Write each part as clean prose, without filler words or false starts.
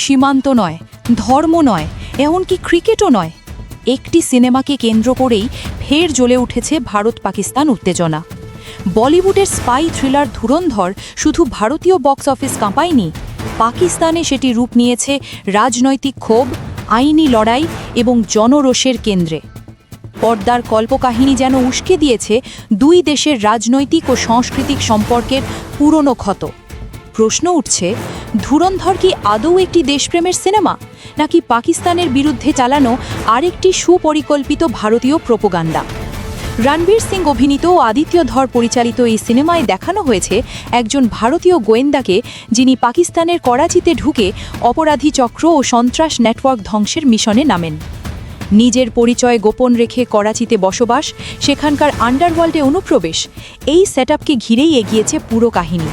সীমান্ত নয়, ধর্ম নয়, এমনকি ক্রিকেটও নয়। একটি সিনেমাকে কেন্দ্র করেই ফের জ্বলে উঠেছে ভারত পাকিস্তান উত্তেজনা। বলিউডের স্পাই থ্রিলার ধুরন্ধর শুধু ভারতীয় বক্স অফিস কাঁপায়নি, পাকিস্তানে সেটি রূপ নিয়েছে রাজনৈতিক ক্ষোভ, আইনি লড়াই এবং জনরোষের কেন্দ্রে। পর্দার কল্পকাহিনী যেন উস্কে দিয়েছে দুই দেশের রাজনৈতিক ও সাংস্কৃতিক সম্পর্কের পুরনো ক্ষত। প্রশ্ন উঠছে, ধুরন্ধর কি আদৌ একটি দেশপ্রেমের সিনেমা, নাকি পাকিস্তানের বিরুদ্ধে চালানো আরেকটি সুপরিকল্পিত ভারতীয় প্রোপাগান্ডা? রণবীর সিং অভিনীত ও আদিত্য ধর পরিচালিত এই সিনেমায় দেখানো হয়েছে একজন ভারতীয় গোয়েন্দাকে, যিনি পাকিস্তানের করাচিতে ঢুকে অপরাধী চক্র ও সন্ত্রাস নেটওয়ার্ক ধ্বংসের মিশনে নামেন। নিজের পরিচয় গোপন রেখে করাচিতে বসবাস, সেখানকার আন্ডারওয়ার্ল্ডে অনুপ্রবেশ, এই সেটআপকে ঘিরেই এগিয়েছে পুরো কাহিনী।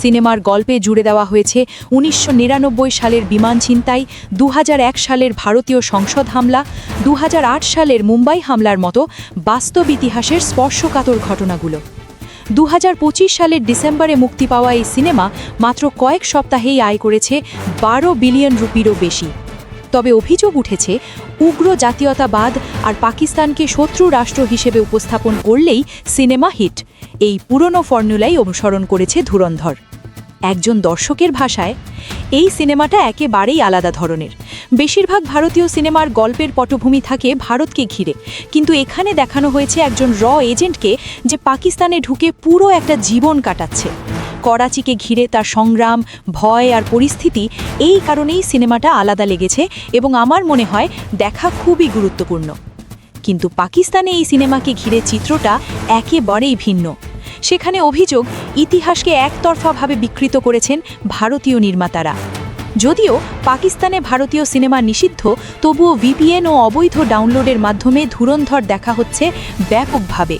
সিনেমার গল্পে জুড়ে দেওয়া হয়েছে ১৯৯৯ সালের বিমান ছিনতাই, ২০০১ সালের ভারতীয় সংসদ হামলা, ২০০৮ সালের মুম্বাই হামলার মতো বাস্তব ইতিহাসের স্পর্শকাতর ঘটনাগুলো। ২০২৫ সালের ডিসেম্বরে মুক্তি পাওয়া এই সিনেমা মাত্র কয়েক সপ্তাহেই আয় করেছে ১২ বিলিয়ন রুপিরও বেশি। তবে অভিযোগ উঠেছে, উগ্র জাতীয়তাবাদ আর পাকিস্তানকে শত্রু রাষ্ট্র হিসেবে উপস্থাপন করলেই সিনেমা হিট, এই পুরনো ফর্মুলাই অনুসরণ করেছে ধুরন্ধর। একজন দর্শকের ভাষায়, এই সিনেমাটা একেবারেই আলাদা ধরনের। বেশিরভাগ ভারতীয় সিনেমার গল্পের পটভূমি থাকে ভারতকে ঘিরে, কিন্তু এখানে দেখানো হয়েছে একজন এজেন্টকে, যে পাকিস্তানে ঢুকে পুরো একটা জীবন কাটাচ্ছে। করাচিকে ঘিরে তার সংগ্রাম, ভয় আর পরিস্থিতি, এই কারণেই সিনেমাটা আলাদা লেগেছে এবং আমার মনে হয় দেখা খুবই গুরুত্বপূর্ণ। কিন্তু পাকিস্তানে এই সিনেমাকে ঘিরে চিত্রটা একেবারেই ভিন্ন। সেখানে অভিযোগ, ইতিহাসকে একতরফাভাবে বিকৃত করেছেন ভারতীয় নির্মাতারা। যদিও পাকিস্তানে ভারতীয় সিনেমা নিষিদ্ধ, তবুও ভিপিএন ও অবৈধ ডাউনলোডের মাধ্যমে ধুরন্ধর দেখা হচ্ছে ব্যাপকভাবে।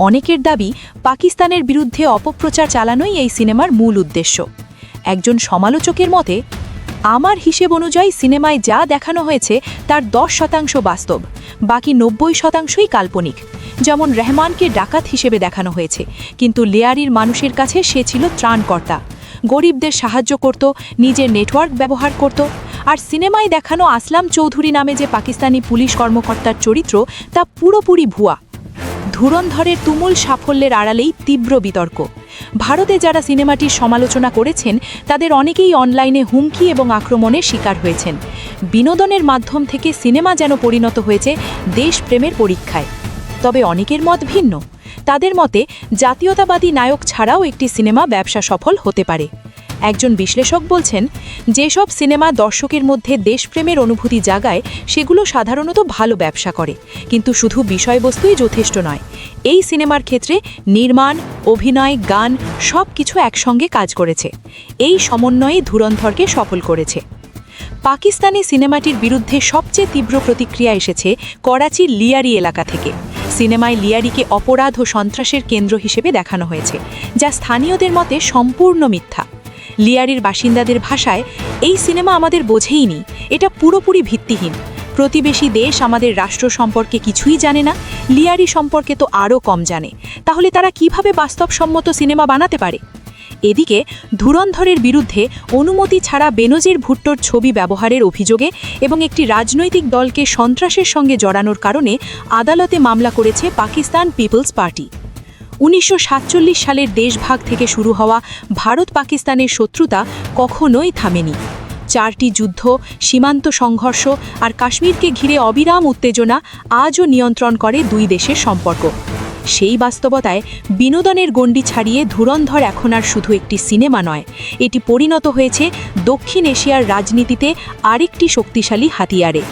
অনেকের দাবি, পাকিস্তানের বিরুদ্ধে অপপ্রচার চালানোই এই সিনেমার মূল উদ্দেশ্য। একজন সমালোচকের মতে, আমার হিসেব অনুযায়ী সিনেমায় যা দেখানো হয়েছে তার ১০% বাস্তব, বাকি ৯০%ই কাল্পনিক। যেমন রহমানকে ডাকাত হিসেবে দেখানো হয়েছে, কিন্তু লেয়ারির মানুষের কাছে সে ছিল ত্রাণকর্তা, গরিবদের সাহায্য করত, নিজের নেটওয়ার্ক ব্যবহার করত। আর সিনেমায় দেখানো আসলাম চৌধুরী নামে যে পাকিস্তানি পুলিশ কর্মকর্তার চরিত্র, তা পুরোপুরি ভুয়া। ধুরন্ধরের তুমুল সাফল্যের আড়ালেই তীব্র বিতর্ক। ভারতে যারা সিনেমাটির সমালোচনা করেছেন, তাদের অনেকেই অনলাইনে হুমকি এবং আক্রমণের শিকার হয়েছেন। বিনোদনের মাধ্যম থেকে সিনেমা যেন পরিণত হয়েছে দেশপ্রেমের পরীক্ষায়। তবে অনেকের মত ভিন্ন। তাদের মতে, জাতীয়তাবাদী নায়ক ছাড়াও একটি সিনেমা ব্যবসা সফল হতে পারে। একজন বিশ্লেষক বলছেন, যেসব সিনেমা দর্শকের মধ্যে দেশপ্রেমের অনুভূতি জাগায়, সেগুলো সাধারণত ভালো ব্যবসা করে, কিন্তু শুধু বিষয়বস্তুই যথেষ্ট নয়। এই সিনেমার ক্ষেত্রে নির্মাণ, অভিনয়, গান সব কিছু একসঙ্গে কাজ করেছে। এই সমন্বয়ে ধুরন্ধরকে সফল করেছে। পাকিস্তানি সিনেমাটির বিরুদ্ধে সবচেয়ে তীব্র প্রতিক্রিয়া এসেছে করাচির লিয়ারি এলাকা থেকে। সিনেমায় লিয়ারিকে অপরাধ ও সন্ত্রাসের কেন্দ্র হিসেবে দেখানো হয়েছে, যা স্থানীয়দের মতে সম্পূর্ণ মিথ্যা। লিয়ারির বাসিন্দাদের ভাষায়, এই সিনেমা আমাদের বোঝেইনি, এটা পুরোপুরি ভিত্তিহীন। প্রতিবেশী দেশ আমাদের রাষ্ট্র সম্পর্কে কিছুই জানে না, লিয়ারি সম্পর্কে তো আরও কম জানে। তাহলে তারা কিভাবে বাস্তবসম্মত সিনেমা বানাতে পারে? এদিকে ধুরন্ধরের বিরুদ্ধে অনুমতি ছাড়া বেনজির ভুট্টোর ছবি ব্যবহারের অভিযোগে এবং একটি রাজনৈতিক দলকে সন্ত্রাসের সঙ্গে জড়ানোর কারণে আদালতে মামলা করেছে পাকিস্তান পিপলস পার্টি। ১৯৪৭ সালের দেশভাগ থেকে শুরু হওয়া ভারত পাকিস্তানের শত্রুতা কখনোই থামেনি। ৪টি যুদ্ধ, সীমান্ত সংঘর্ষ আর কাশ্মীরকে ঘিরে অবিরাম উত্তেজনা আজও নিয়ন্ত্রণ করে দুই দেশের সম্পর্ক। সেই বাস্তবতায় বিনোদনের গণ্ডি ছাড়িয়ে ধুরন্ধর এখন আর শুধু একটি সিনেমা নয়, এটি পরিণত হয়েছে দক্ষিণ এশিয়ার রাজনীতিতে আরেকটি শক্তিশালী হাতিয়ারে।